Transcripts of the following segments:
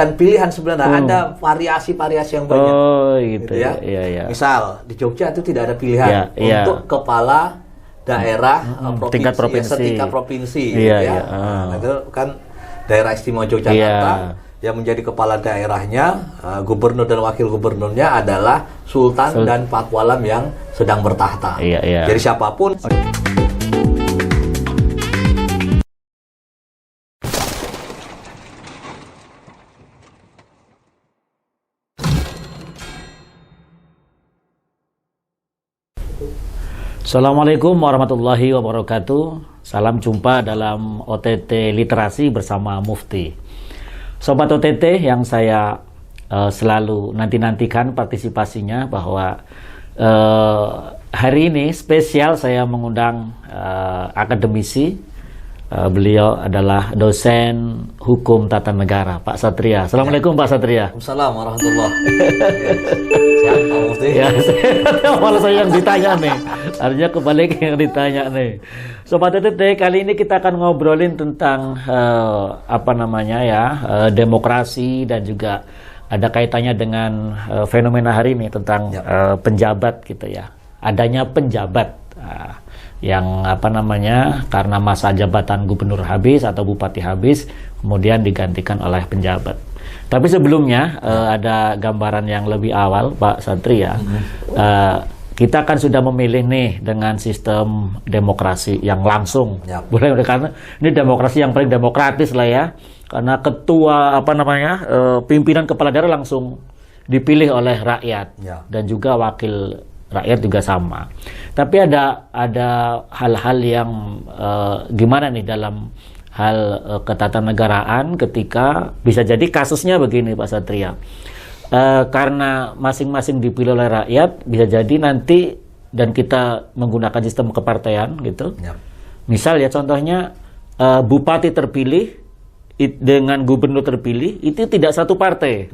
bukan pilihan sebenarnya, ada variasi-variasi yang banyak. Oh, gitu ya. Misal di Jogja itu tidak ada pilihan untuk kepala daerah tingkat provinsi. setingkat provinsi. Iya. Itu kan daerah istimewa Yogyakarta yang menjadi kepala daerahnya, gubernur dan wakil gubernurnya adalah sultan dan pakualam yang sedang bertahta. Jadi siapapun. Assalamualaikum warahmatullahi wabarakatuh. Salam jumpa dalam OTT Literasi bersama Mufti. Sobat OTT yang saya selalu nanti-nantikan partisipasinya, bahwa hari ini spesial saya mengundang akademisi. Beliau adalah dosen hukum tata negara, Pak Satria. Assalamualaikum Pak Satria. Assalamualaikum warahmatullahi wabarakatuh. Sehat Pak Mufti? Ya, malah saya yang ditanya nih. Artinya kebalik yang ditanya nih. Sobat OTT, kali ini kita akan ngobrolin tentang demokrasi, dan juga ada kaitannya dengan fenomena hari ini tentang penjabat gitu ya. Adanya penjabat yang karena masa jabatan gubernur habis atau bupati habis, kemudian digantikan oleh penjabat. Tapi sebelumnya ada gambaran yang lebih awal, Pak Satria. Kita kan sudah memilih nih dengan sistem demokrasi yang langsung. Boleh, karena ini demokrasi yang paling demokratis lah ya. Karena ketua pimpinan kepala daerah langsung dipilih oleh rakyat, dan juga wakil rakyat juga sama. Tapi ada hal-hal yang gimana nih dalam hal ketatanegaraan, ketika bisa jadi kasusnya begini Pak Satria. Karena masing-masing dipilih oleh rakyat, bisa jadi nanti, dan kita menggunakan sistem kepartean gitu. Misal ya contohnya, bupati terpilih dengan gubernur terpilih itu tidak satu partai.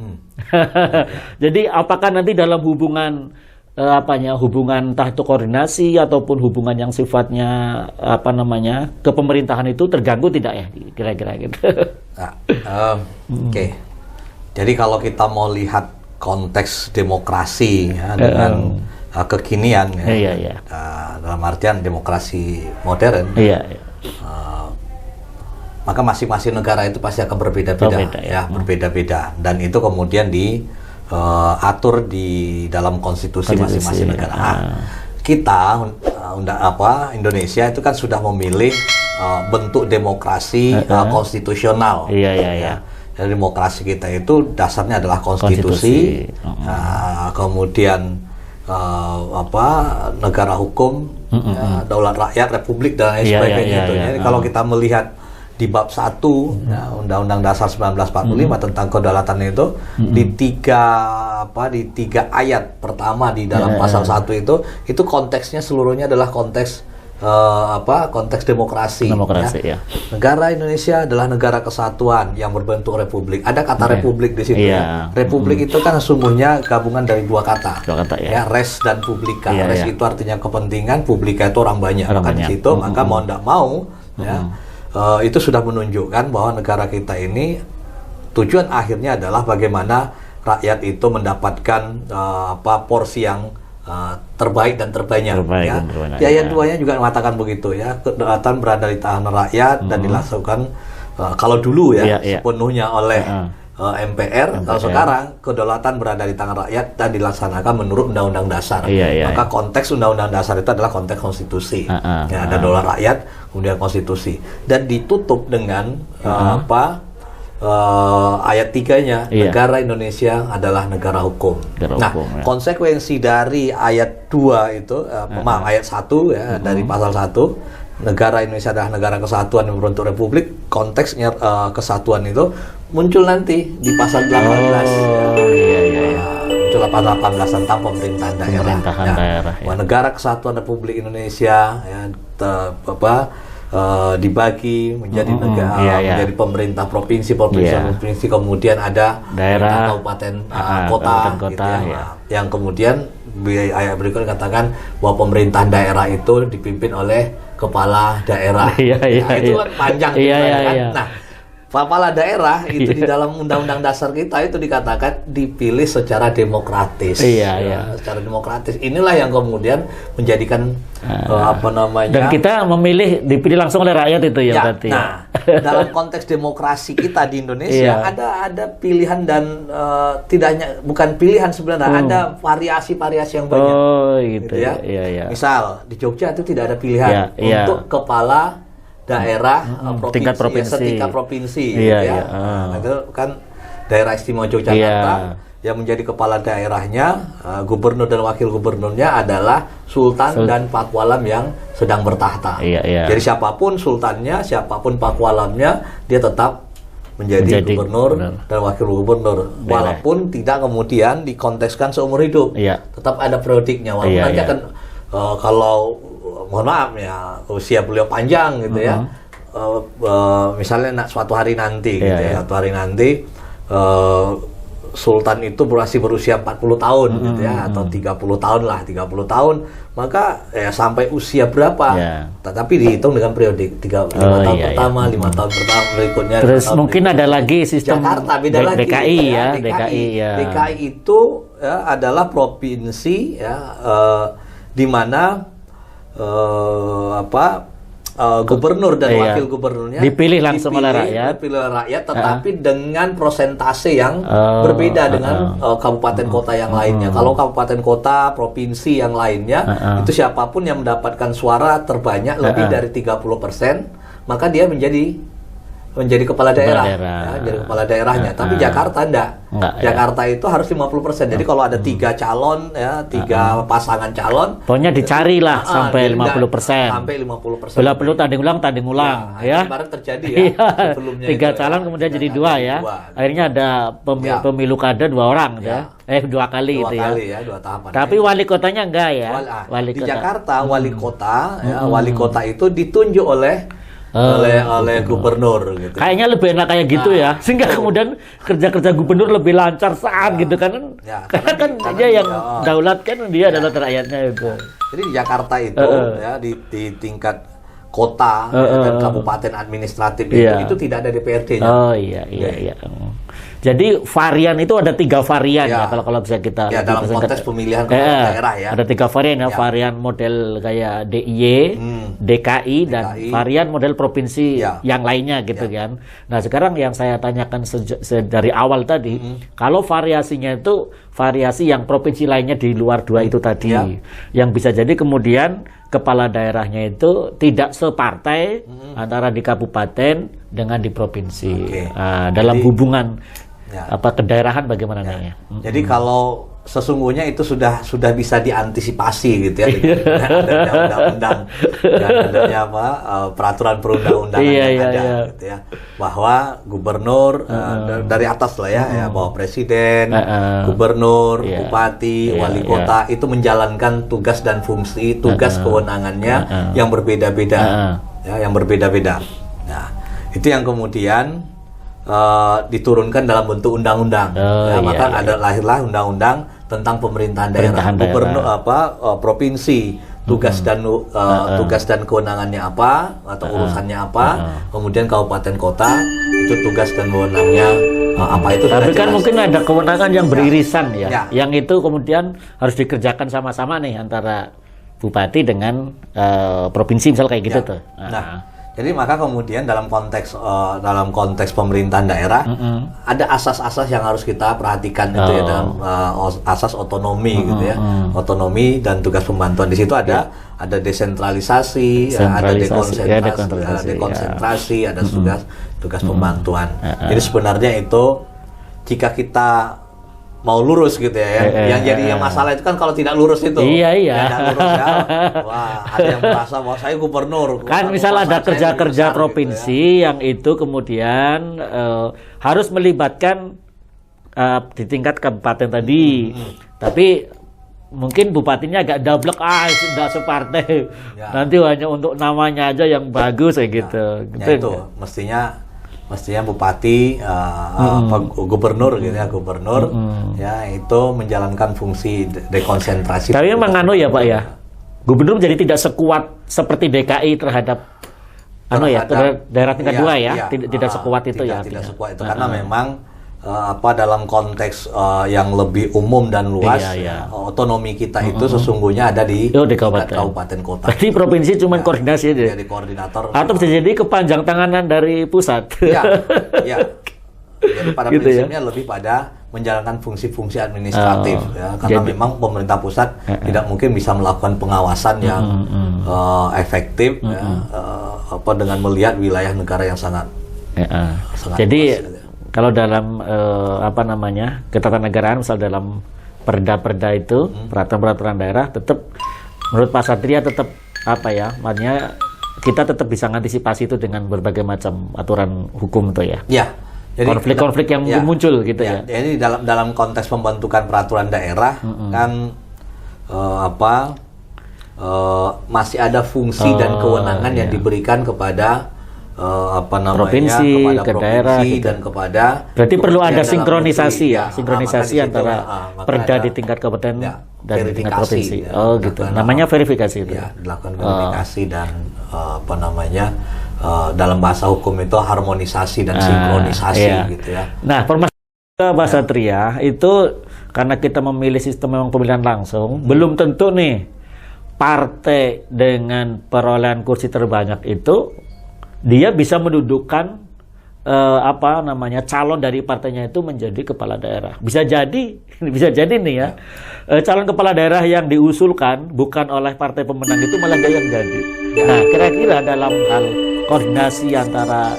Jadi apakah nanti dalam hubungan hubungan entah itu koordinasi ataupun hubungan yang sifatnya kepemerintahan itu terganggu tidak ya, kira-kira gitu. Oke. Jadi kalau kita mau lihat konteks demokrasi dengan kekinian dalam artian demokrasi modern, maka masing-masing negara itu pasti akan berbeda-beda, dan itu kemudian atur di dalam konstitusi masing-masing negara. Kita Indonesia itu kan sudah memilih bentuk demokrasi konstitusional. Jadi demokrasi kita itu dasarnya adalah konstitusi. Kemudian negara hukum, daulat rakyat, republik, dan lain sebagainya. Jadi kalau kita melihat di bab 1 Undang-Undang Dasar 1945 tentang kedaulatan itu, di tiga ayat pertama di dalam pasal 1 itu konteksnya seluruhnya adalah konteks demokrasi. Negara Indonesia adalah negara kesatuan yang berbentuk republik. Ada kata republik di situ. Republik itu kan sesungguhnya gabungan dari dua kata, res dan publika. Res itu artinya kepentingan, publika itu orang banyak. Maka di situ maka mau tidak mau itu sudah menunjukkan bahwa negara kita ini tujuan akhirnya adalah bagaimana rakyat itu mendapatkan porsi yang terbaik dan terbanyak. Di ayat 2-nya juga mengatakan begitu ya, kedaulatan berada di tangan rakyat dan dilaksanakan kalau dulu sepenuhnya oleh MPR. Kalau sekarang kedaulatan berada di tangan rakyat dan dilaksanakan menurut Undang-Undang Dasar. Maka konteks Undang-Undang Dasar itu adalah konteks konstitusi. Ada daulat rakyat, kemudian konstitusi, dan ditutup dengan ayat 3-nya, negara Indonesia adalah negara hukum. Konsekuensi dari ayat 2 itu, ayat 1 dari pasal 1, negara Indonesia adalah negara kesatuan yang berbentuk republik, konteksnya kesatuan itu muncul nanti di pasal 18. Muncul pasal 18 tentang pemerintahan daerah. Negara Kesatuan Republik Indonesia dibagi menjadi negara, menjadi pemerintah provinsi, kemudian ada daerah, kabupaten, kota. Yang kemudian ayat berikutnya katakan bahwa pemerintahan daerah itu dipimpin oleh kepala daerah. Itu kan panjang. Nah, kepala daerah itu di dalam undang-undang dasar kita itu dikatakan dipilih secara demokratis. Secara demokratis. Inilah yang kemudian menjadikan dan kita memilih dipilih langsung oleh rakyat itu ya berarti. Nah, dalam konteks demokrasi kita di Indonesia ada pilihan dan bukan pilihan sebenarnya, ada variasi-variasi yang banyak. Gitu ya. Misal di Jogja itu tidak ada pilihan untuk kepala daerah tingkat provinsi, setingkat provinsi, itu kan daerah istimewa Yogyakarta yang menjadi kepala daerahnya, gubernur dan wakil gubernurnya adalah sultan dan pakualam yang sedang bertahta. Jadi siapapun sultannya, siapapun pakualamnya, dia tetap menjadi gubernur dan wakil gubernur, walaupun tidak kemudian dikontekskan seumur hidup, tetap ada periodiknya. Walaupun nanti akan kalau mohon maaf ya usia beliau panjang gitu ya, misalnya suatu hari nanti gitu suatu hari nanti sultan itu masih berusia 40 tahun gitu ya, atau 30 tahun lah, 30 tahun, maka sampai usia berapa, tetapi dihitung dengan periodik 5 tahun pertama, 5 tahun pertama berikutnya. Terus mungkin ada lagi sistem Jakarta beda lagi, DKI ya, DKI itu adalah provinsi di mana gubernur dan wakil gubernurnya dipilih langsung oleh rakyat, tetapi dengan prosentase yang berbeda dengan kabupaten kota yang lainnya. Kalau kabupaten kota, provinsi yang lainnya, itu siapapun yang mendapatkan suara terbanyak lebih dari 30%, maka dia menjadi kepala daerah. Jadi kepala daerahnya. Tapi Jakarta enggak. Jakarta itu harus 50%. Jadi kalau ada 3 calon, 3 pasangan calon, pokoknya dicari lah sampai 50%. Sampai 50%. Bila perlu tanding ulang ya. Kemarin terjadi ya. Sebelumnya 3 calon kemudian jadi 2 ya. Akhirnya ada pemilu kada 2 orang ya. 2 kali itu ya. 2 tahapan. Tapi wali kotanya enggak ya. Di Jakarta wali kota itu ditunjuk oleh gubernur gitu. Kayaknya lebih enak kayak gitu ya, sehingga kemudian kerja gubernur lebih lancar saat gitu kan. Karena kan dia yang daulat kan, dia adalah rakyatnya itu. Jadi di Jakarta itu di tingkat kota dan kabupaten administratif itu tidak ada DPRD-nya. Jadi varian itu ada 3 varian ya kalau bisa kita dalam konteks pemilihan kepala daerah ya. Ada 3 varian ya, varian model kayak DIY, DKI dan varian model provinsi yang lainnya gitu kan. Nah, sekarang yang saya tanyakan dari awal tadi, kalau variasinya itu variasi yang provinsi lainnya di luar 2 itu tadi, yang bisa jadi kemudian kepala daerahnya itu tidak separtai antara di kabupaten dengan di provinsi. Dalam hubungan kedaerahan bagaimana namanya? Jadi kalau sesungguhnya itu sudah bisa diantisipasi gitu ya, dengan adanya peraturan perundang-undangan yang ada gitu ya, bahwa gubernur dari atas lah ya, bahwa presiden, gubernur, bupati, wali kota itu menjalankan tugas dan fungsi, kewenangannya yang berbeda-beda, yang berbeda-beda. Nah, itu yang kemudian diturunkan dalam bentuk undang-undang. Maka lahirlah undang-undang tentang pemerintahan daerah. Gubernur provinsi tugas dan kewenangannya apa atau urusannya apa, kemudian kabupaten kota itu tugas dan wewenangnya apa itu. Tapi kan mungkin ada kewenangan yang beririsan ya, yang itu kemudian harus dikerjakan sama-sama nih antara bupati dengan provinsi misal kayak gitu tuh. Jadi maka kemudian dalam konteks pemerintahan daerah ada asas-asas yang harus kita perhatikan itu ya, dalam asas otonomi gitu ya, otonomi dan tugas pembantuan. Di situ ada desentralisasi, ada dekonsentrasi, ada tugas pembantuan. Jadi sebenarnya itu jika kita mau lurus gitu ya, yang jadi masalah itu kan kalau tidak lurus itu. Tidak lurus ya. Wah, ada yang merasa bahwa saya gubernur. Kan misal ada kerja-kerja provinsi gitu yang itu kemudian harus melibatkan di tingkat kabupaten tadi. Tapi mungkin bupatinya agak dablek, tidak separtai. Nanti hanya untuk namanya aja yang bagus kayak gitu. Itu mestinya bupati, gubernur gitu ya, ya itu menjalankan fungsi dekonsentrasi. Tapi memang ya Pak ya, gubernur jadi tidak sekuat seperti DKI terhadap daerah tingkat 2 ya, tidak sekuat itu ya. Tidak sekuat itu karena memang dalam konteks yang lebih umum dan luas, otonomi kita itu sesungguhnya ada di kabupaten kota. Berarti provinsi cuma koordinasi aja. Jadi koordinator. Atau bisa jadi kepanjang tanganan dari pusat. Jadi pada prinsipnya lebih pada menjalankan fungsi-fungsi administratif, karena memang pemerintah pusat tidak mungkin bisa melakukan pengawasan yang efektif, dengan melihat wilayah negara yang sangat. Jadi kalau dalam ketatanegaraan, misal dalam perda-perda itu, peraturan-peraturan daerah, tetap menurut Pak Satria tetap maknanya kita tetap bisa mengantisipasi itu dengan berbagai macam aturan hukum tuh ya. Jadi konflik-konflik yang muncul gitu ya. Jadi dalam konteks pembentukan peraturan daerah kan masih ada fungsi dan kewenangan yang diberikan kepada provinsi, kepada daerah gitu. Dan kepada berarti perlu ada sinkronisasi sinkronisasi antara perda di tingkat kabupaten dan di tingkat provinsi. Gitu. Namanya verifikasi itu. Dilakukan verifikasi dan dalam bahasa hukum itu harmonisasi dan sinkronisasi gitu ya. Nah, permasalahan Pak Satria itu karena kita memilih sistem memang pemilihan langsung, belum tentu nih partai dengan perolehan kursi terbanyak itu dia bisa mendudukkan calon dari partainya itu menjadi kepala daerah. Bisa jadi nih ya. Calon kepala daerah yang diusulkan bukan oleh partai pemenang itu malah dia yang jadi. Nah, kira-kira dalam hal koordinasi antara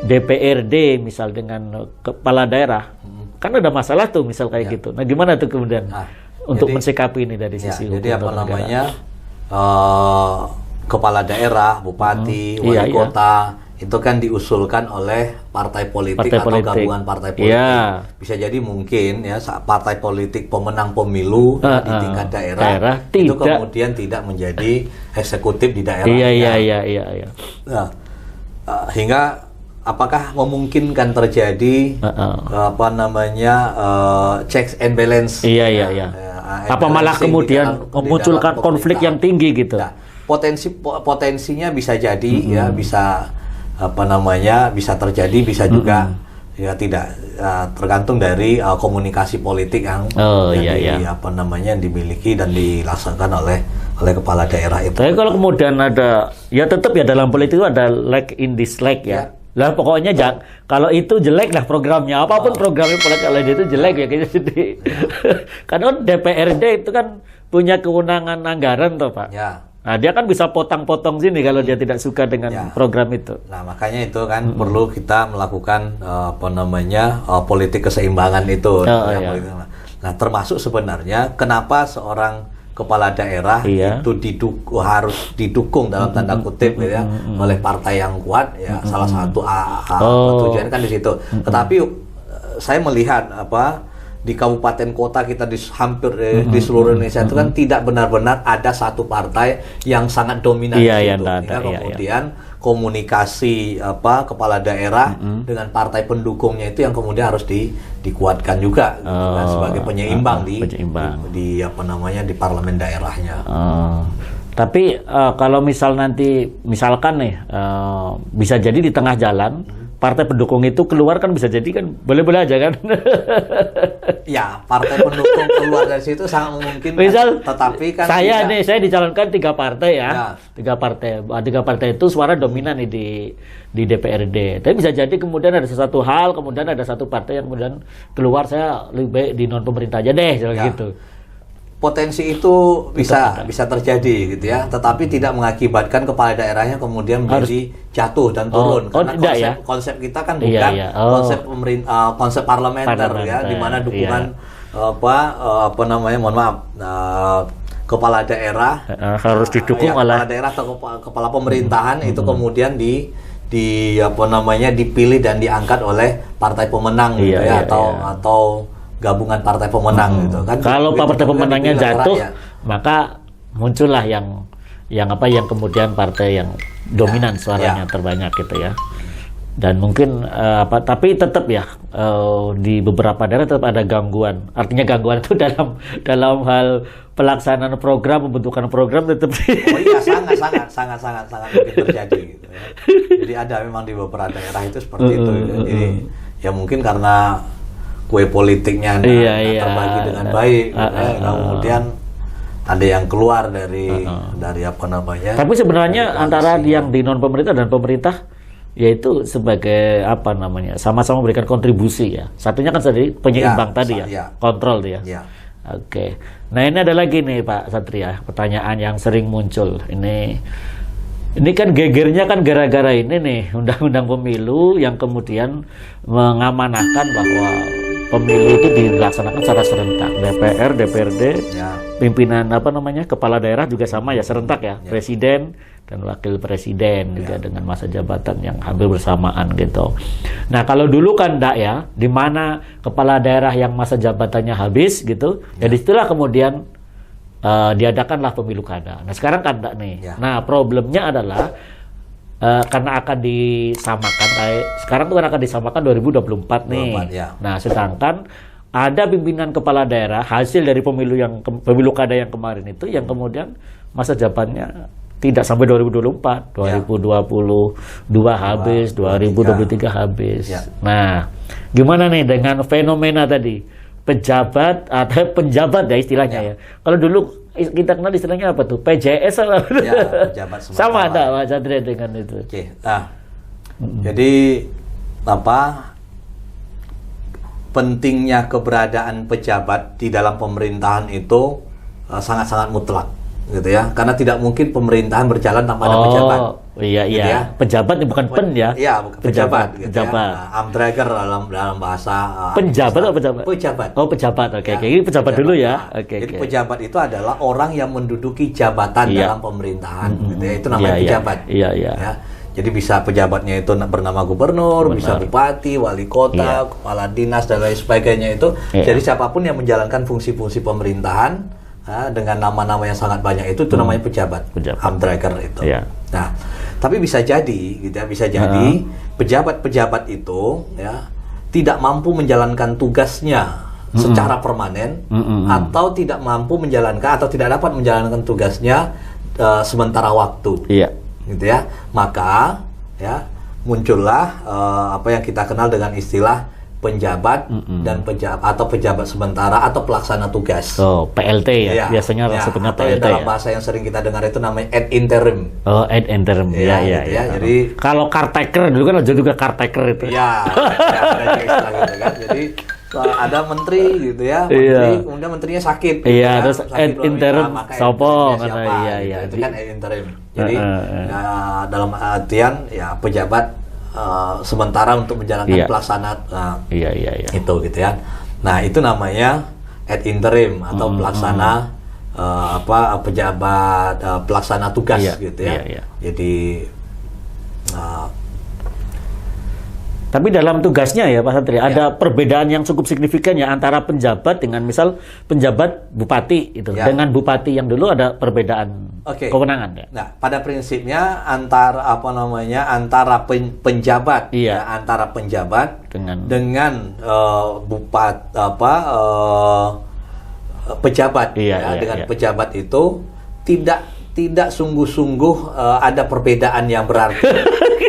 DPRD misal dengan kepala daerah, kan ada masalah tuh misal kayak gitu. Nah, gimana tuh kemudian untuk mensikapi ini dari sisi hukum? Jadi kepala daerah, bupati, wali kota itu kan diusulkan oleh partai politik atau gabungan partai politik. Bisa jadi mungkin ya partai politik pemenang pemilu di tingkat daerah itu kemudian tidak menjadi eksekutif di daerahnya. Nah, hingga apakah memungkinkan terjadi checks and balance? Apa malah kemudian memunculkan konflik yang tinggi gitu? Nah, potensinya bisa jadi bisa terjadi, bisa juga tidak, tergantung dari komunikasi politik yang yang dimiliki dan dilaksanakan oleh kepala daerah itu. Tapi kalau kemudian ada tetap dalam politik itu ada like in dislike ya. Lah pokoknya kalau itu jelek lah programnya, apapun programnya kalau itu jelek ya kayaknya jadi. Karena DPRD itu kan punya kewenangan anggaran toh Pak. Nah, dia kan bisa potong-potong sini kalau dia tidak suka dengan program itu. Nah, makanya itu kan perlu kita melakukan politik keseimbangan itu. Nah, termasuk sebenarnya kenapa seorang kepala daerah itu harus didukung dalam tanda kutip oleh partai yang kuat ya. Salah satu tujuannya kan di situ. Tetapi saya melihat di kabupaten kota kita hampir di seluruh Indonesia itu kan tidak benar-benar ada satu partai yang sangat dominan di situ. Kemudian komunikasi kepala daerah dengan partai pendukungnya itu yang kemudian harus dikuatkan juga sebagai penyeimbang di parlemen daerahnya. Tapi kalau misalkan nih bisa jadi di tengah jalan partai pendukung itu keluar kan bisa jadi kan boleh-boleh aja kan? Ya, partai pendukung keluar dari situ sangat memungkinkan. Misal, tetapi kan saya dicalonkan 3 partai ya. 3 partai itu suara dominan nih di DPRD. Tapi bisa jadi kemudian ada sesuatu hal, kemudian ada satu partai yang kemudian keluar, saya lebih baik di non pemerintah aja deh, gitu. Potensi itu bisa terjadi gitu ya, tetapi tidak mengakibatkan kepala daerahnya kemudian menjadi jatuh dan turun karena konsep kita kan bukan konsep parlementer ya, di mana dukungan kepala daerah harus didukung oleh kepala daerah atau kepala pemerintahan itu kemudian dipilih dan diangkat oleh partai pemenang atau gabungan partai pemenang gitu kan. Kalau partai pemenangnya jatuh, maka muncullah yang kemudian partai yang dominan suaranya terbanyak gitu ya. Dan mungkin tapi tetap ya di beberapa daerah tetap ada gangguan. Artinya gangguan itu dalam hal pelaksanaan program, pembentukan program tetap. Oh iya, sangat mungkin terjadi gitu ya. Jadi ada memang di beberapa daerah itu seperti itu. Jadi ya mungkin karena kue politiknya terbagi dengan baik, kemudian ada yang keluar dari apa namanya. Tapi sebenarnya antara yang di non pemerintah dan pemerintah yaitu sebagai apa namanya sama-sama memberikan kontribusi ya. Satunya kan tadi penyeimbang tadi ya, kontrol dia. Ya. Oke. Nah ini ada lagi nih Pak Satria, pertanyaan yang sering muncul. Ini kan gegernya kan gara-gara ini nih undang-undang pemilu yang kemudian mengamanahkan bahwa pemilu itu dilaksanakan secara serentak. DPR, DPRD, pimpinan kepala daerah juga sama ya serentak ya. Presiden dan wakil presiden juga dengan masa jabatan yang hampir bersamaan gitu. Nah kalau dulu kan enggak ya, di mana kepala daerah yang masa jabatannya habis gitu, jadi disitulah kemudian diadakanlah pemilu kada. Nah sekarang kan enggak nih. Nah problemnya adalah karena akan disamakan sekarang tuh akan disamakan 2024 nih. Nah sedangkan ada pimpinan kepala daerah hasil dari pemilu kada yang kemarin itu yang kemudian masa jabatannya tidak sampai 2024, 2022 habis, 2023 habis. Nah, gimana nih dengan fenomena tadi? Pejabat atau penjabat ya istilahnya ya. Kalau dulu kita kenal istilahnya apa tuh? PJS apa? Ya, pejabat sama ada Pak Satria dengan itu. Oke. Nah, jadi pentingnya keberadaan pejabat di dalam pemerintahan itu sangat-sangat mutlak. Gitu ya, karena tidak mungkin pemerintahan berjalan tanpa ada pejabat. Iya. Gitu ya. Pejabat bukan pen ya. Iya, pejabat. Gitu pejabat. Ya. Amdrager dalam bahasa penjabat atau pejabat? Pejabat. Oh, pejabat. Oke. Ini pejabat dulu ya. Oke. Jadi pejabat itu adalah orang yang menduduki jabatan dalam pemerintahan. Gitu ya. Itu namanya pejabat. Iya. Ya. Jadi bisa pejabatnya itu bernama gubernur, bisa bupati, wali kota, kepala dinas dan lain sebagainya itu. Jadi siapapun yang menjalankan fungsi-fungsi pemerintahan dengan nama-nama yang sangat banyak itu namanya pejabat. Amdrager itu. Nah, tapi bisa jadi gitu ya, jadi pejabat-pejabat itu ya tidak mampu menjalankan tugasnya secara permanen atau tidak mampu menjalankan atau tidak dapat menjalankan tugasnya sementara waktu. Gitu ya. Maka ya muncullah apa yang kita kenal dengan istilah penjabat dan pejabat sementara atau pelaksana tugas. Oh, PLT ya. Biasanya sebutnya PLT. Dalam bahasa yang sering kita dengar itu namanya ad interim. Oh, ad interim. Iya. Jadi kalau caretaker dulu kan juga caretaker itu. Iya, ada istilah gitu kan. Jadi ada menteri gitu ya, kemudian menterinya sakit. Iya, kan? Terus ad interim sopo Iya. Itu kan ad interim. Jadi dalam artian ya pejabat sementara untuk menjalankan pelaksanaan itu gitu ya. Nah itu namanya ad interim atau pelaksana pejabat pelaksana tugas gitu ya. Jadi tapi dalam tugasnya ya Pak Satria ada perbedaan yang cukup signifikan ya antara penjabat dengan misal penjabat bupati itu dengan bupati yang dulu ada perbedaan kewenangan ya. Nah, pada prinsipnya antara penjabat antara penjabat dengan pejabat dengan pejabat itu tidak sungguh-sungguh ada perbedaan yang berarti.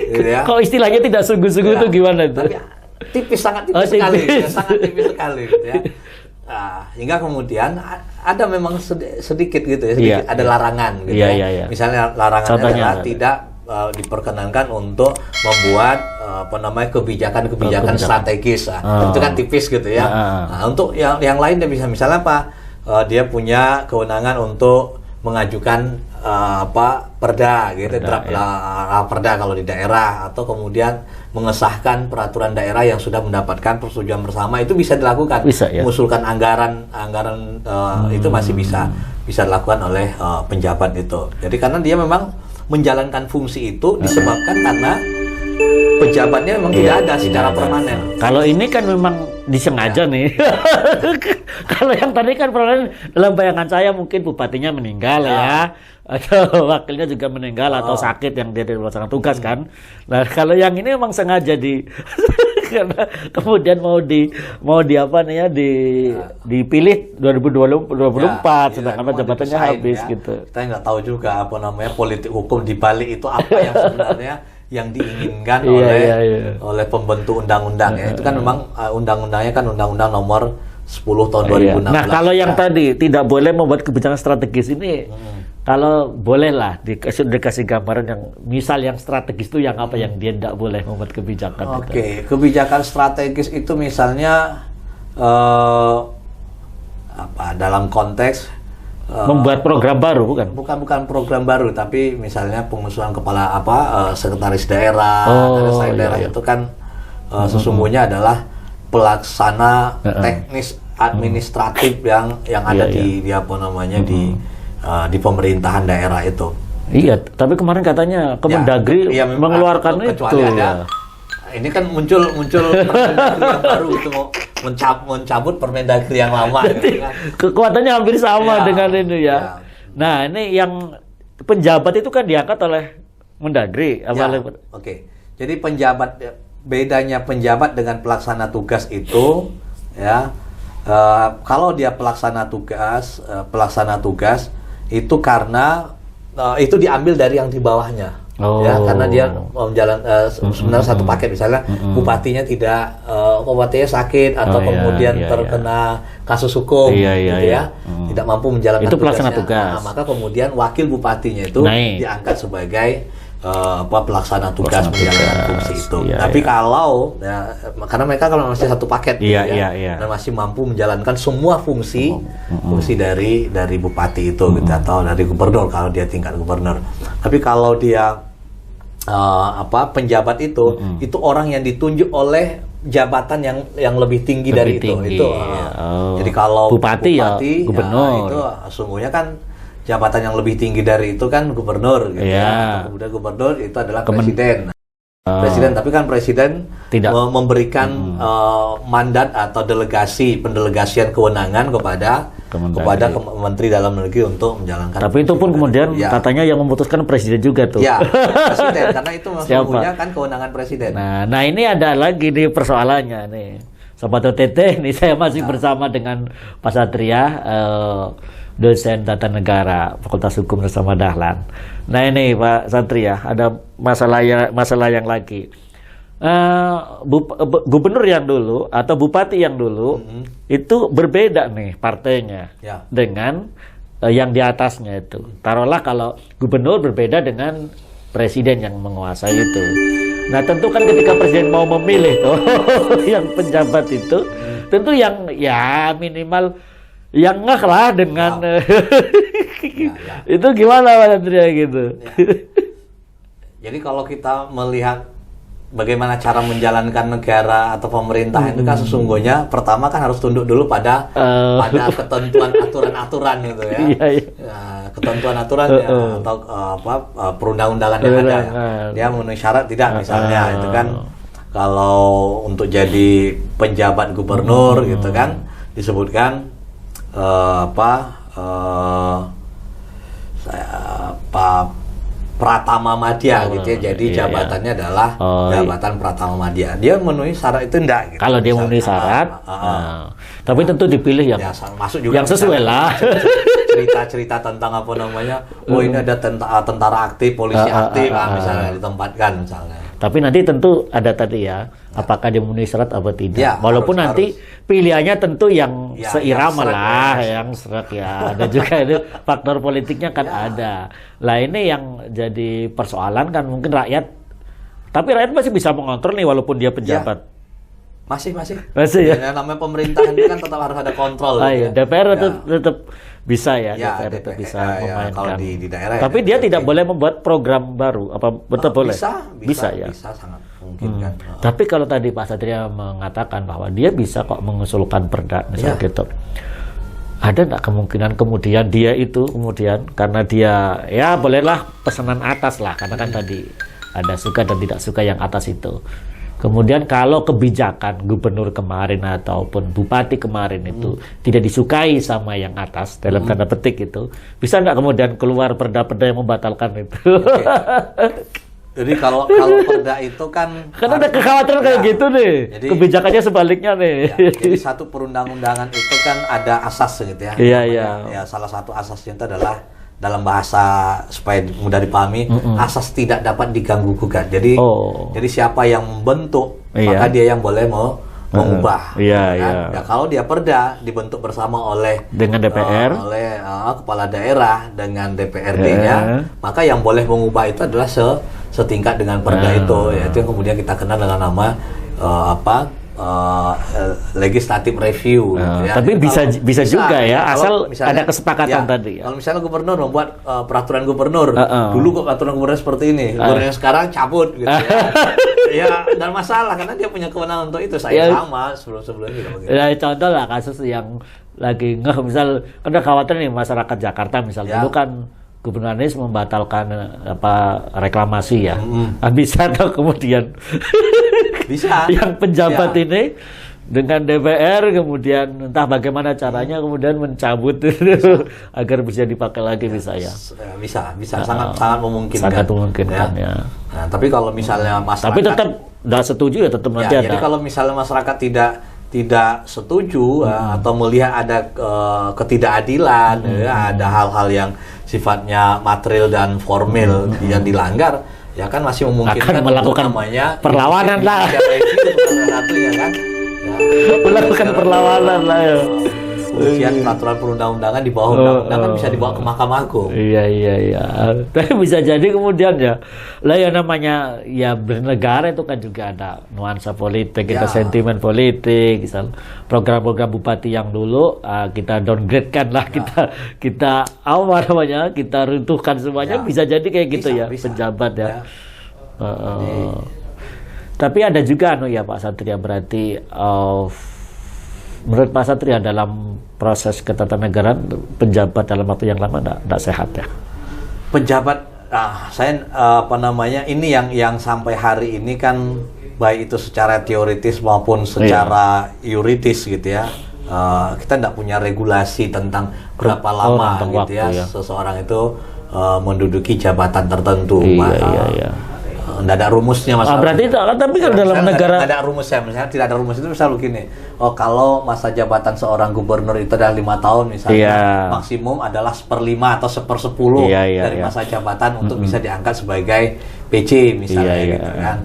Gitu ya. Kalau istilahnya tidak sungguh-sungguh itu gimana itu? Tapi sangat tipis sekali, sangat tipis sekali gitu ya. Hingga kemudian ada memang sedikit gitu ya, ada larangan gitu ya. Misalnya larangannya adalah tidak diperkenankan untuk membuat kebijakan strategis. Itu kan tipis gitu ya. Nah, untuk yang lain dia bisa misalnya dia punya kewenangan untuk mengajukan perda gitu, perda kalau di daerah, atau kemudian mengesahkan peraturan daerah yang sudah mendapatkan persetujuan bersama, itu bisa dilakukan. Mengusulkan anggaran itu masih bisa dilakukan oleh penjabat itu. Jadi karena dia memang menjalankan fungsi itu disebabkan karena pejabatnya memang tidak ada secara permanen. Kalau ini kan memang disengaja nih. Kalau yang tadi kan dalam bayangan saya mungkin bupatinya meninggal ya, atau wakilnya juga meninggal atau sakit yang dia melaksanakan tugas kan. Nah kalau yang ini memang sengaja karena kemudian mau di apa nih ya dipilih 2024 sedangkan jabatannya habis ya. Gitu. Kita nggak tahu juga apa namanya politik hukum di balik itu apa yang sebenarnya yang diinginkan oleh pembentuk undang-undang ya. Itu kan memang undang-undangnya kan Undang-Undang Nomor 10 tahun 2016. Nah, kalau yang tadi tidak boleh membuat kebijakan strategis ini kalau bolehlah dikasih gambaran yang misal yang strategis itu yang apa yang dia tidak boleh membuat kebijakan. Oke, kebijakan strategis itu misalnya apa dalam konteks membuat program baru bukan program baru tapi misalnya pengusulan kepala sekretaris daerah daerah itu kan sesungguhnya adalah pelaksana teknis administratif yang ada di apa namanya di pemerintahan daerah itu. Iya, tapi kemarin katanya Kemendagri mengeluarkan itu ya. Ini kan muncul Permendagri yang baru itu mau mencabut Permendagri yang lama. Jadi, kekuatannya hampir sama dengan ini ya. Nah, ini yang penjabat itu kan diangkat oleh Mendagri. Oke. Jadi bedanya penjabat dengan pelaksana tugas itu ya. Kalau dia pelaksana tugas itu karena itu diambil dari yang di bawahnya. Ya, karena dia sebenarnya satu paket misalnya bupatinya bupatinya sakit atau kemudian terkena kasus hukum tidak mampu menjalankan itu pelaksana tugas. Maka kemudian wakil bupatinya itu diangkat sebagai pelaksana tugas menjalankan fungsi itu. Tapi kalau karena mereka kalau masih satu paket dan masih mampu menjalankan semua fungsi dari bupati itu gitu, atau dari gubernur kalau dia tingkat gubernur. Tapi kalau dia penjabat itu orang yang ditunjuk oleh jabatan yang lebih tinggi dari itu. Jadi kalau bupati ya gubernur itu sungguhnya kan jabatan yang lebih tinggi dari itu kan gubernur gitu ya. Kemudian gubernur itu adalah presiden. Tapi kan presiden tidak memberikan mandat atau pendelegasian kewenangan kepada Menteri Dalam Negeri untuk menjalankan. Tapi itu pun kemudian katanya yang memutuskan presiden juga tuh. Ya, presiden karena itu sesungguhnya kan kewenangan presiden. Nah ini ada lagi nih persoalannya nih. Sobat OTT, nih saya masih bersama dengan Pak Satria, dosen Tata Negara Fakultas Hukum bersama Dahlan. Nah ini Pak Satria, ada masalah yang lagi. Gubernur yang dulu atau bupati yang dulu itu berbeda nih partainya dengan yang di atasnya itu. Taruhlah kalau gubernur berbeda dengan presiden yang menguasai itu. Nah tentu kan ketika presiden mau memilih tuh yang penjabat itu, tentu yang minimal yang ngeh lah dengan itu gimana Pak Satria gitu. Jadi kalau kita melihat bagaimana cara menjalankan negara atau pemerintahan itu kan sesungguhnya pertama kan harus tunduk dulu pada ketentuan aturan-aturan gitu ya. Ketentuan aturan atau perundang-undangan yang ada. Dia memenuhi syarat tidak misalnya itu kan kalau untuk jadi penjabat gubernur gitu kan disebutkan Pratama Madya gitu ya. Jadi jabatannya adalah jabatan Pratama Madya. Dia memenuhi syarat itu enggak gitu. Kalau dia memenuhi syarat, tapi tentu dipilih yang masuk juga yang sesuai lah. Cerita-cerita tentang apa namanya, ini ada tentara aktif, polisi aktif, misalnya ditempatkan misalnya. Tapi nanti tentu ada tadi apakah dia memenuhi syarat atau tidak. Walaupun nanti pilihannya tentu yang seirama lah, yang serak ya. Ada juga itu faktor politiknya kan ada. Lah ini yang jadi persoalan kan mungkin rakyat. Tapi rakyat masih bisa mengontrol nih walaupun dia penjabat. Masih ya. Yang namanya pemerintahan itu kan tetap harus ada kontrol. DPR tetap bisa DPR tetap bisa memainkan. Kalau di daerah. Tapi dia tidak boleh membuat program baru. Apa betul boleh? Bisa sangat mungkin kan. Tapi kalau tadi Pak Satria mengatakan bahwa dia bisa kok mengusulkan perda misalnya gitu. Ada nggak kemungkinan kemudian dia itu karena dia bolehlah pesanan atas lah karena kan tadi ada suka dan tidak suka yang atas itu. Kemudian kalau kebijakan gubernur kemarin ataupun bupati kemarin itu tidak disukai sama yang atas dalam tanda petik itu, bisa nggak kemudian keluar perda-perda yang membatalkan itu? Jadi kalau perda itu kan ada kekhawatiran kayak gitu nih. Jadi, kebijakannya sebaliknya nih. Jadi satu perundang-undangan itu kan ada asas gitu ya. Iya. Ya, salah satu asasnya itu adalah dalam bahasa supaya mudah dipahami, asas tidak dapat diganggu gugat. Jadi siapa yang membentuk, maka dia yang boleh mengubah. Iya. Ya, kalau dia perda dibentuk bersama oleh dengan DPR, oleh kepala daerah dengan DPRD-nya, maka yang boleh mengubah itu adalah setingkat dengan perda itu. Yaitu yang kemudian kita kenal dengan nama legislative review. Ya. Tapi bisa juga ya, asal misalnya, ada kesepakatan tadi. Ya. Kalau misalnya gubernur membuat peraturan gubernur, dulu kok peraturan gubernur seperti ini, gubernur yang sekarang cabut gitu ya. Ya, nggak masalah karena dia punya kewenangan untuk itu. Saya sama sebelum-sebelumnya. Ya, contoh lah kasus yang lagi misal ada khawatir nih masyarakat Jakarta misalnya dulu kan Gubernur Anies membatalkan reklamasi ya. Bisa atau kemudian bisa yang penjabat ini dengan DPR kemudian entah bagaimana caranya kemudian mencabut itu agar bisa dipakai lagi bisa sangat memungkinkan ya. Nah, tapi kalau misalnya masyarakat tetap tidak setuju ya tetap nanti ada. Jadi kalau misalnya masyarakat tidak setuju atau melihat ada ketidakadilan, ada hal-hal yang sifatnya material dan formal yang dilanggar, ya kan masih memungkinkan akan melakukan perlawanan lah. Satunya kan, melakukan perlawanan lah ya. Ujian peraturan perundang-undangan di bawah undang-undang kan bisa dibawa ke Mahkamah Agung. Iya. Tapi bisa jadi kemudian ya, lah yang namanya ya bernegara itu kan juga ada nuansa politik, ada sentimen politik, misal program-program bupati yang dulu kita downgrade kan lah, kita kita runtuhkan semuanya, bisa jadi kayak gitu penjabat ya. Tapi ada juga ya Pak Satria, berarti menurut Pak Satria dalam proses ketatanegaraan penjabat dalam waktu yang lama tidak sehat ya? Penjabat, ini yang sampai hari ini kan baik itu secara teoritis maupun secara yuridis gitu ya, kita tidak punya regulasi tentang berapa lama gitu ya seseorang itu menduduki jabatan tertentu. Iya. Nggak ada rumusnya masalah. Berarti tapi kan dalam negara nggak ada rumusnya, misalnya tidak ada rumus itu misalnya begini. Kalau masa jabatan seorang gubernur itu adalah 5 tahun misalnya, maksimum adalah 1/5 atau 1/10 dari masa jabatan untuk bisa diangkat sebagai PJ misalnya gitu kan.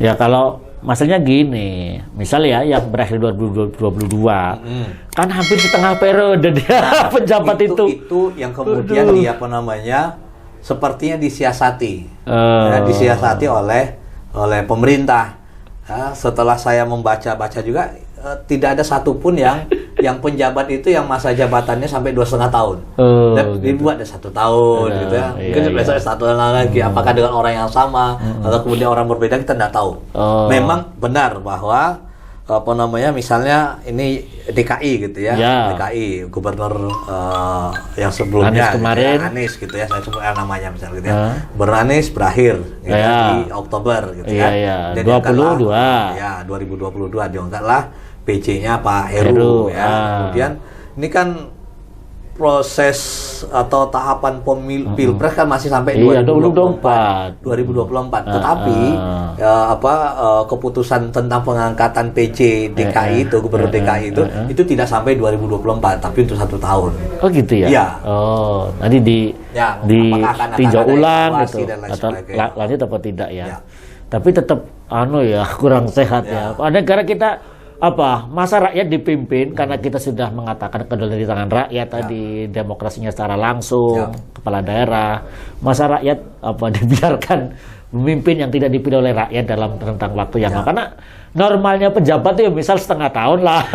Ya kalau masalahnya gini, misalnya yang berakhir 2022 kan hampir setengah periode dia penjabat itu yang kemudian sepertinya disiasati, disiasati oleh pemerintah. Setelah saya membaca juga, tidak ada satupun yang penjabat itu yang masa jabatannya sampai 2,5 tahun. Dan dibuat ada 1 tahun, gitu ya. Mungkin besok 1 tahun lagi. Apakah dengan orang yang sama atau kemudian orang berbeda, kita tidak tahu. Memang benar bahwa misalnya ini DKI gitu ya, DKI gubernur yang sebelumnya Anies kemarin, Anies gitu ya, saya sebut namanya misalnya gitu ya, Gubernur Anies berakhir gitu di Oktober gitu ya, dan 2022 diangkatlah PJ-nya Pak Heru ya. Kemudian ini kan proses atau tahapan pilpres kan masih sampai 2024. Tetapi keputusan tentang pengangkatan PJ DKI itu, gubernur DKI itu tidak sampai 2024, tapi untuk 1 tahun. Oh gitu ya? Iya. Oh, nanti ditinjau ulang gitu, atau lanjut apa tidak ya? Tapi tetap kurang sehat ya. Negara kita masa rakyat dipimpin karena kita sudah mengatakan kedaulatan di tangan rakyat tadi, demokrasinya secara langsung, kepala daerah. Masa rakyat dibiarkan memimpin yang tidak dipilih oleh rakyat dalam rentang waktu yang lama. Karena normalnya pejabat itu misal setengah tahun lah.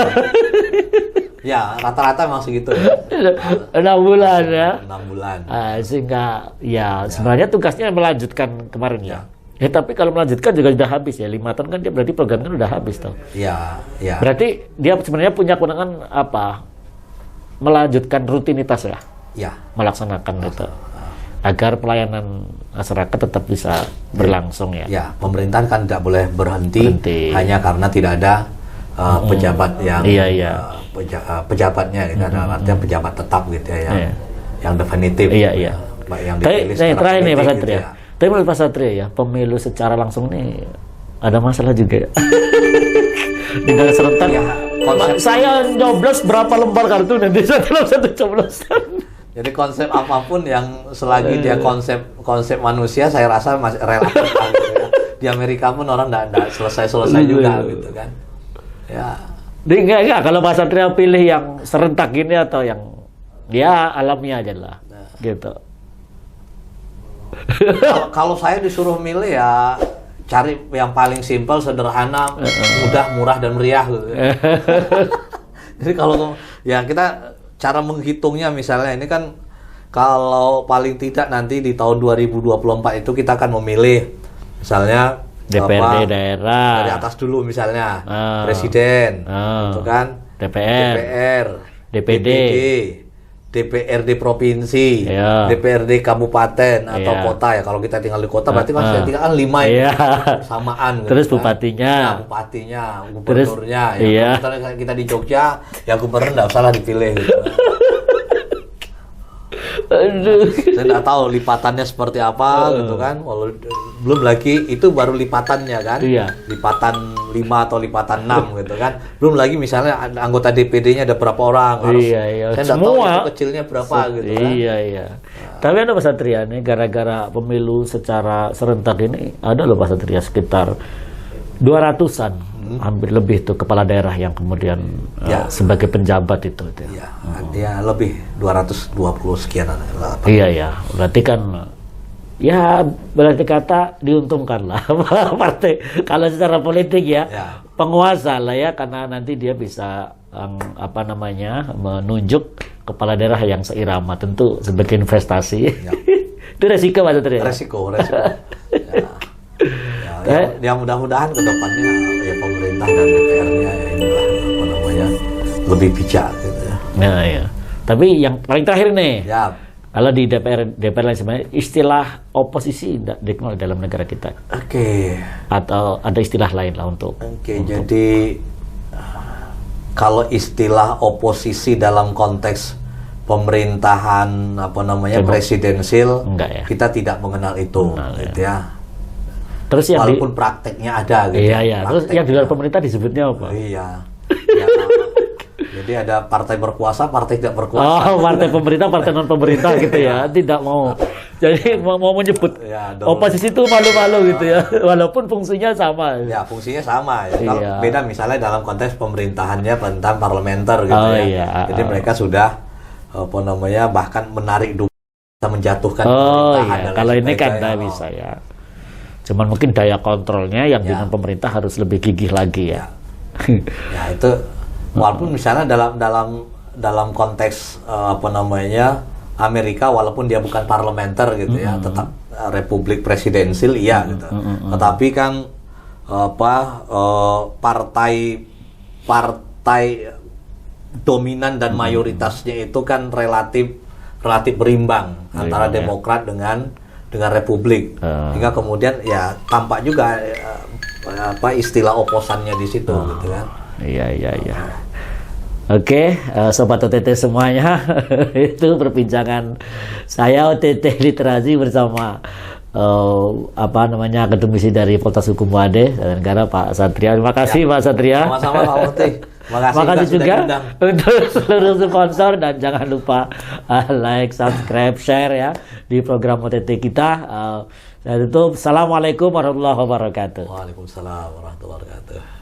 Ya, rata-rata memang segitu. 6 bulan ya. 6 bulan. Sehingga sebenarnya tugasnya melanjutkan kemarin ya. Tapi kalau melanjutkan juga sudah habis ya, 5 tahun kan dia berarti programnya sudah habis toh. Iya. Berarti dia sebenarnya punya kewenangan melanjutkan rutinitas ya. Iya. Melaksanakan itu. agar pelayanan masyarakat tetap bisa berlangsung ya. Ya, pemerintahan kan tidak boleh berhenti hanya karena tidak ada pejabat yang pejabatnya, artinya pejabat tetap gitu ya, yang definitif. Iya. Yang dipilih terakhir nih Pak Satria. Gitu ya. Tapi menurut Pak Satria ya, pemilu secara langsung nih ada masalah juga ya. Dengan serentak ya, saya nyoblos berapa lembar kartu nanti dalam satu coblosan. Jadi konsep apapun yang selagi dia konsep manusia, saya rasa masih relatif gitu ya. Di Amerika pun orang tidak selesai juga gitu kan. Ya. Enggak, kalau Pak Satria pilih yang serentak ini atau yang ya alamiah aja lah, gitu. Kalau saya disuruh milih ya cari yang paling simpel, sederhana, mudah, murah dan meriah gitu. Jadi kalau ya kita cara menghitungnya misalnya ini kan kalau paling tidak nanti di tahun 2024 itu kita akan memilih misalnya DPRD daerah dari atas dulu misalnya presiden, itu kan DPR, DPD, DPRD provinsi, DPRD kabupaten atau kota ya. Kalau kita tinggal di kota berarti masih tinggal kan 5 ya, samaan. Terus gitu, bupatinya, gubernurnya. Ya, misalnya kita di Jogja, ya gubernur nggak usah lah dipilih. Gitu. Saya nggak tahu lipatannya seperti apa gitu kan. Belum lagi itu baru lipatannya kan. Lipatan 5 atau lipatan 6 gitu kan. Belum lagi misalnya anggota DPD-nya ada berapa orang. Saya nggak tahu itu kecilnya berapa gitu kan. Tapi ada Pak Satria nih, gara-gara pemilu secara serentak ini ada loh Pak Satria sekitar 200-an hampir lebih tuh kepala daerah yang kemudian sebagai penjabat itu. Ya lebih 220 sekian. Iya, berarti kan ya berarti kata diuntungkan lah partai kalau secara politik ya, penguasa lah ya, karena nanti dia bisa menunjuk kepala daerah yang seirama, tentu sebagai investasi. Itu resiko Pak Satria. Resiko. Ya mudah-mudahan ke depannya ya pemerintah dan DPR-nya lebih bijak gitu ya. Ya. Tapi yang paling terakhir nih. Kalau di DPR lain sebenarnya istilah oposisi tidak dikenal dalam negara kita. Atau ada istilah lain lah untuk. Jadi kalau istilah oposisi dalam konteks pemerintahan presidensil, kita tidak mengenal itu, gitu ya. Terus yang walaupun prakteknya ada gitu. Terus yang di luar pemerintah disebutnya apa? Jadi ada partai berkuasa, partai tidak berkuasa. Partai pemerintah, partai non pemerintah gitu ya. Tidak mau. Jadi mau menyebut oposisi itu malu-malu gitu ya. Walaupun fungsinya sama. Ya, fungsinya sama ya. Kalau beda misalnya dalam konteks pemerintahannya pemerintahan parlementer gitu ya. Jadi mereka sudah bahkan menarik dukungan, menjatuhkan pemerintahan. Kalau ini kan tidak bisa ya. Cuman mungkin daya kontrolnya yang dengan pemerintah harus lebih gigih lagi ya. Ya itu walaupun misalnya dalam konteks Amerika, walaupun dia bukan parlementer gitu ya, tetap republik presidensil gitu. Tetapi kan partai dominan dan mayoritasnya itu kan relatif berimbang antara Demokrat dengan Republik, hingga kemudian ya tampak juga istilah oposannya di situ gitu kan. Iya. Oke, Sobat OTT semuanya, itu perbincangan saya OTT Literasi bersama akademisi dari Fakultas Hukum UAD dan Negara Pak Satria. Terima kasih Pak Satria. Sama-sama Pak Murti. Terima kasih juga untuk seluruh sponsor, dan jangan lupa like, subscribe, share ya di program OTT kita. Saya tutup. Assalamualaikum warahmatullahi wabarakatuh. Waalaikumsalam warahmatullahi wabarakatuh.